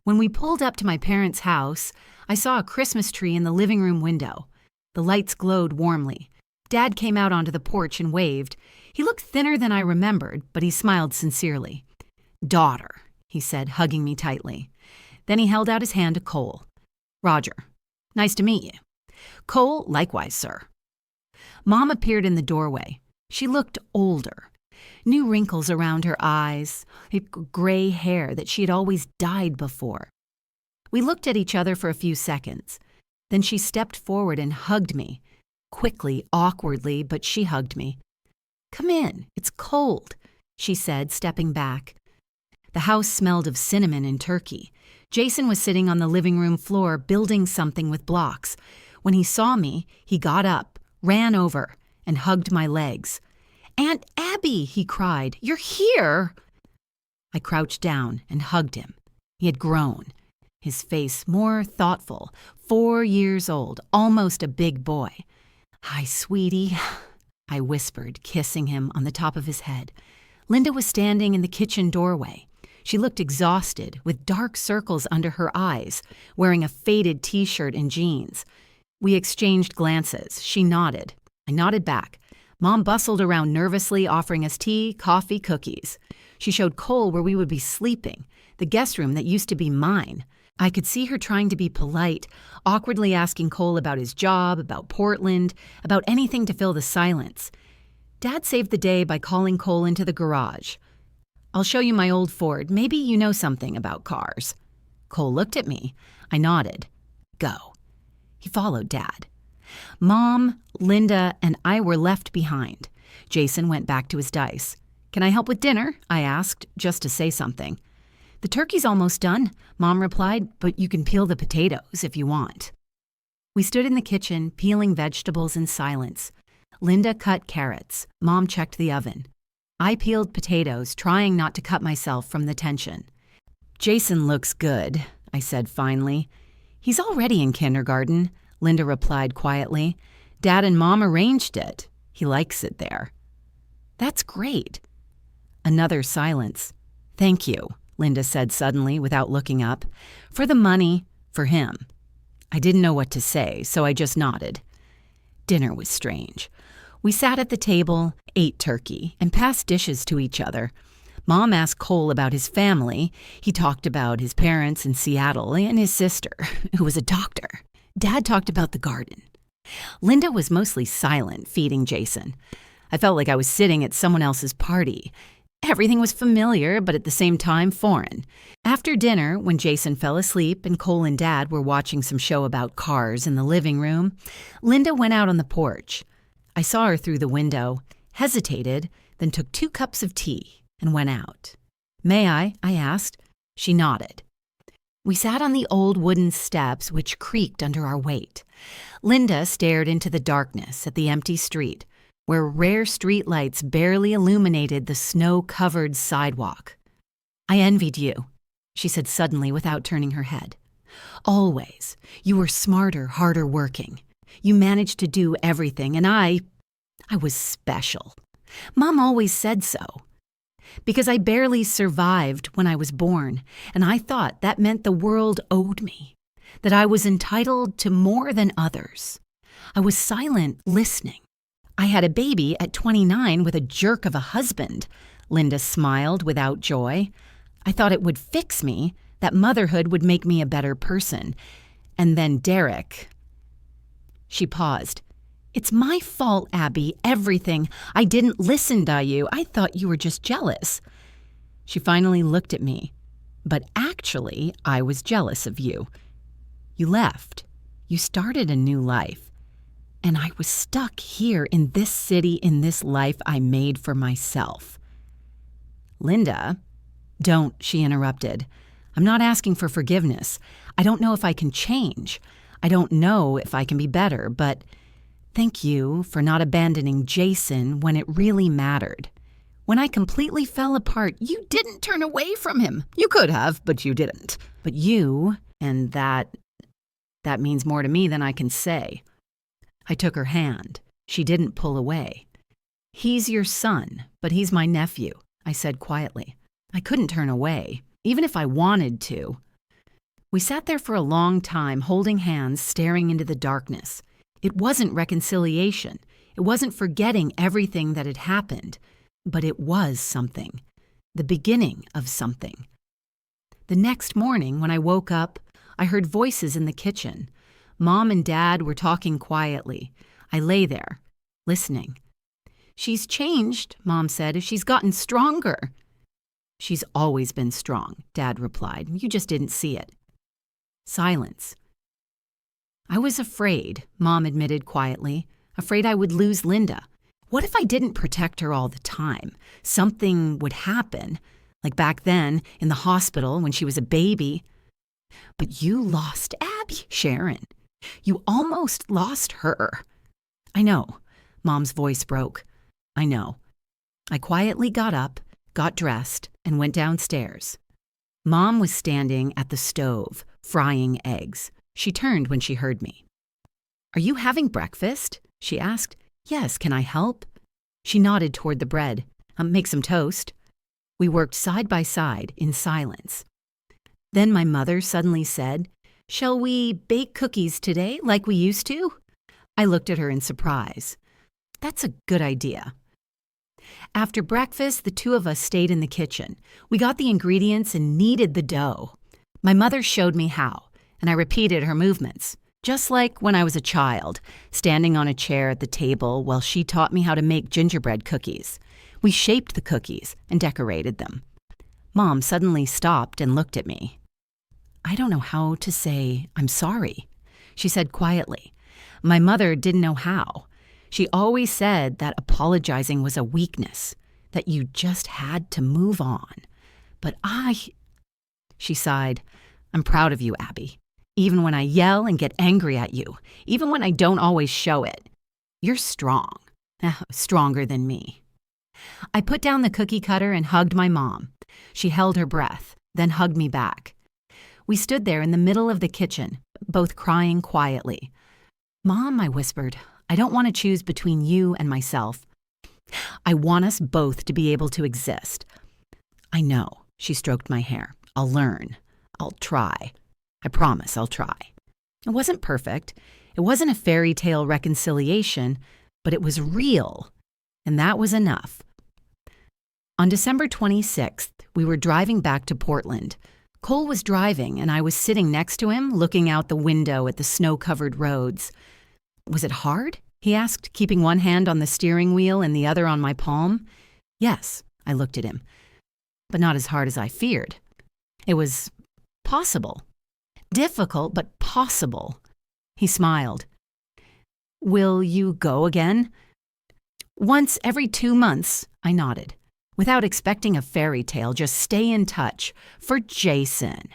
When we pulled up to my parents' house, I saw a Christmas tree in the living room window. The lights glowed warmly. Dad came out onto the porch and waved. He looked thinner than I remembered, but he smiled sincerely. Daughter, he said, hugging me tightly. Then he held out his hand to Cole. Roger, nice to meet you. Cole, likewise, sir. Mom appeared in the doorway. She looked older. New wrinkles around her eyes, gray hair that she had always dyed before. We looked at each other for a few seconds. Then she stepped forward and hugged me. Quickly, awkwardly, but she hugged me. Come in, it's cold, she said, stepping back. The house smelled of cinnamon and turkey. Jason was sitting on the living room floor building something with blocks. When he saw me, he got up, ran over, and hugged my legs. Aunt Abby, he cried, you're here! I crouched down and hugged him. He had grown, his face more thoughtful, 4 years old, almost a big boy. Hi, sweetie, I whispered, kissing him on the top of his head. Linda was standing in the kitchen doorway. She looked exhausted, with dark circles under her eyes, wearing a faded t-shirt and jeans. We exchanged glances. She nodded. I nodded back. Mom bustled around nervously, offering us tea, coffee, cookies. She showed Cole where we would be sleeping, the guest room that used to be mine. I could see her trying to be polite, awkwardly asking Cole about his job, about Portland, about anything to fill the silence. Dad saved the day by calling Cole into the garage. I'll show you my old Ford. Maybe you know something about cars. Cole looked at me. I nodded. Go. He followed Dad. Mom, Linda, and I were left behind. Jason went back to his dice. Can I help with dinner? I asked, just to say something. The turkey's almost done, Mom replied, but you can peel the potatoes if you want. We stood in the kitchen, peeling vegetables in silence. Linda cut carrots. Mom checked the oven. I peeled potatoes, trying not to cut myself from the tension. Jason looks good, I said finally. He's already in kindergarten, Linda replied quietly. Dad and Mom arranged it. He likes it there. That's great. Another silence. Thank you, Linda said suddenly without looking up. For the money, for him. I didn't know what to say, so I just nodded. Dinner was strange. We sat at the table, ate turkey, and passed dishes to each other. Mom asked Cole about his family. He talked about his parents in Seattle and his sister, who was a doctor. Dad talked about the garden. Linda was mostly silent, feeding Jason. I felt like I was sitting at someone else's party. Everything was familiar, but at the same time foreign. After dinner, when Jason fell asleep and Cole and Dad were watching some show about cars in the living room, Linda went out on the porch. I saw her through the window, hesitated, then took 2 cups of tea and went out. "May I?" I asked. She nodded. We sat on the old wooden steps, which creaked under our weight. Linda stared into the darkness at the empty street, where rare streetlights barely illuminated the snow-covered sidewalk. "I envied you," she said suddenly without turning her head. "Always. You were smarter, harder working. You managed to do everything, and I was special. Mom always said so. Because I barely survived when I was born, and I thought that meant the world owed me, that I was entitled to more than others. I was silent, listening. I had a baby at 29 with a jerk of a husband." Linda smiled without joy. "I thought it would fix me, that motherhood would make me a better person. And then Derek." She paused. "It's my fault, Abby, everything. I didn't listen to you. I thought you were just jealous." She finally looked at me. "But actually, I was jealous of you. You left. You started a new life. And I was stuck here in this city, in this life I made for myself." "Linda." "Don't," she interrupted. "I'm not asking for forgiveness. I don't know if I can change. I don't know if I can be better, but thank you for not abandoning Jason when it really mattered. When I completely fell apart, you didn't turn away from him. You could have, but you didn't. But you, and that means more to me than I can say." I took her hand. She didn't pull away. "He's your son, but he's my nephew," I said quietly. I couldn't turn away, even if I wanted to. We sat there for a long time, holding hands, staring into the darkness. It wasn't reconciliation. It wasn't forgetting everything that had happened. But it was something. The beginning of something. The next morning, when I woke up, I heard voices in the kitchen. Mom and Dad were talking quietly. I lay there, listening. "She's changed," Mom said. "She's gotten stronger." "She's always been strong," Dad replied. "You just didn't see it." Silence. "I was afraid," Mom admitted quietly. "Afraid I would lose Linda. What if I didn't protect her all the time? Something would happen, like back then in the hospital when she was a baby." "But you lost Abby, Sharon. You almost lost her." "I know." Mom's voice broke. "I know." I quietly got up, got dressed, and went downstairs. Mom was standing at the stove, frying eggs. She turned when she heard me. "Are you having breakfast?" she asked. "Yes, can I help?" She nodded toward the bread. "Make some toast." We worked side by side in silence. Then my mother suddenly said, "Shall we bake cookies today like we used to?" I looked at her in surprise. "That's a good idea." After breakfast, the 2 of us stayed in the kitchen. We got the ingredients and kneaded the dough. My mother showed me how, and I repeated her movements, just like when I was a child, standing on a chair at the table while she taught me how to make gingerbread cookies. We shaped the cookies and decorated them. Mom suddenly stopped and looked at me. "I don't know how to say I'm sorry," she said quietly. My mother didn't know how. She always said that apologizing was a weakness, that you just had to move on. But she sighed, "I'm proud of you, Abby. Even when I yell and get angry at you, even when I don't always show it, you're strong, stronger than me." I put down the cookie cutter and hugged my mom. She held her breath, then hugged me back. We stood there in the middle of the kitchen, both crying quietly. "Mom," I whispered, "I don't want to choose between you and myself. I want us both to be able to exist." "I know," she stroked my hair. "I'll learn. I'll try. I promise I'll try." It wasn't perfect. It wasn't a fairy tale reconciliation, but it was real, and that was enough. On December 26th, we were driving back to Portland. Cole was driving, and I was sitting next to him, looking out the window at the snow-covered roads. "Was it hard?" he asked, keeping one hand on the steering wheel and the other on my palm. "Yes," I looked at him, "but not as hard as I feared. It was possible. Difficult, but possible." He smiled. "Will you go again?" "Once every 2 months," I nodded. Without expecting a fairy tale, just stay in touch. For Jason.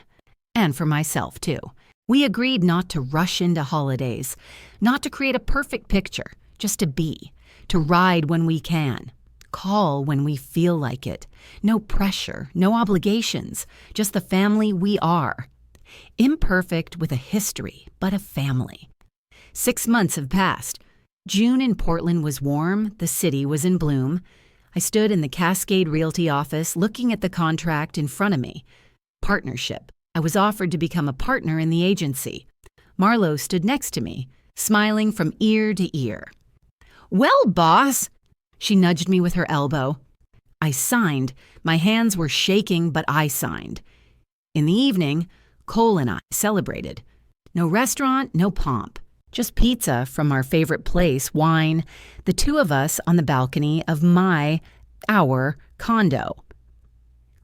And for myself, too. We agreed not to rush into holidays, not to create a perfect picture, just to be, to ride when we can, call when we feel like it. No pressure, no obligations, just the family we are. Imperfect with a history, but a family. 6 months have passed. June in Portland was warm, the city was in bloom. I stood in the Cascade Realty office looking at the contract in front of me. Partnership. I was offered to become a partner in the agency. Marlo stood next to me, smiling from ear to ear. "Well, boss," she nudged me with her elbow. I signed. My hands were shaking, but I signed. In the evening, Cole and I celebrated. No restaurant, no pomp. Just pizza from our favorite place, wine, the two of us on the balcony of our condo.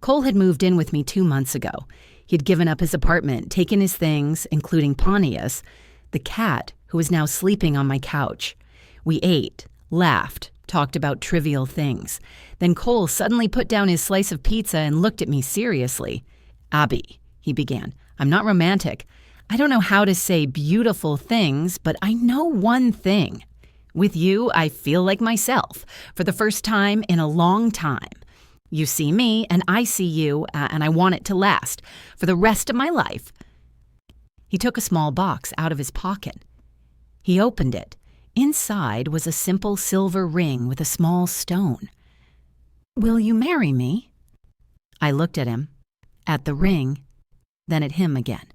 Cole had moved in with me 2 months ago. He'd given up his apartment, taken his things, including Pontius, the cat who was now sleeping on my couch. We ate, laughed, talked about trivial things. Then Cole suddenly put down his slice of pizza and looked at me seriously. "Abby," he began, "I'm not romantic. I don't know how to say beautiful things, but I know one thing. With you, I feel like myself, for the first time in a long time. You see me, and I see you, and I want it to last, for the rest of my life." He took a small box out of his pocket. He opened it. Inside was a simple silver ring with a small stone. "Will you marry me?" I looked at him, at the ring, then at him again.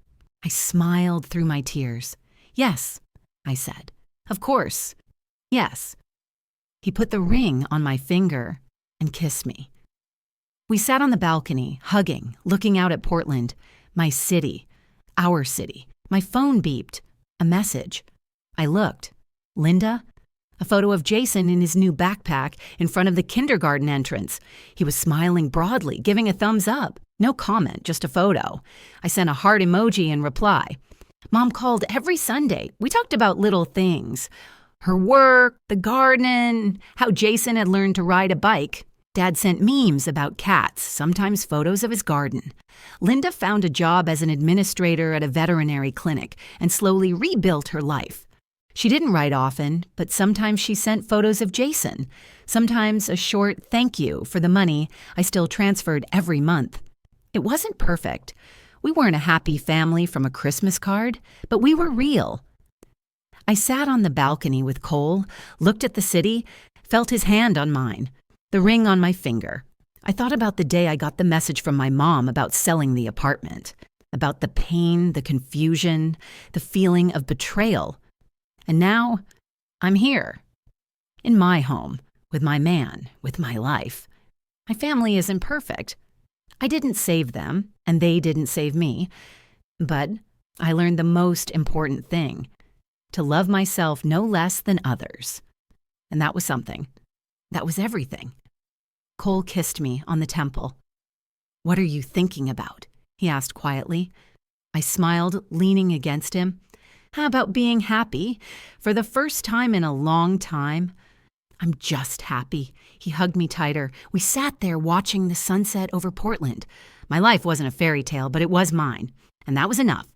I smiled through my tears. "Yes," I said. "Of course. Yes." He put the ring on my finger and kissed me. We sat on the balcony, hugging, looking out at Portland, my city, our city. My phone beeped. A message. I looked. Linda? A photo of Jason in his new backpack in front of the kindergarten entrance. He was smiling broadly, giving a thumbs up. No comment, just a photo. I sent a heart emoji in reply. Mom called every Sunday. We talked about little things. Her work, the garden, how Jason had learned to ride a bike. Dad sent memes about cats, sometimes photos of his garden. Linda found a job as an administrator at a veterinary clinic and slowly rebuilt her life. She didn't write often, but sometimes she sent photos of Jason. Sometimes a short thank you for the money I still transferred every month. It wasn't perfect. We weren't a happy family from a Christmas card, but we were real. I sat on the balcony with Cole, looked at the city, felt his hand on mine, the ring on my finger. I thought about the day I got the message from my mom about selling the apartment, about the pain, the confusion, the feeling of betrayal. And now, I'm here, in my home, with my man, with my life. My family isn't perfect. I didn't save them, and they didn't save me. But I learned the most important thing, to love myself no less than others. And that was something. That was everything. Cole kissed me on the temple. "What are you thinking about?" he asked quietly. I smiled, leaning against him. "How about being happy? For the first time in a long time, I'm just happy." He hugged me tighter. We sat there watching the sunset over Portland. My life wasn't a fairy tale, but it was mine, and that was enough.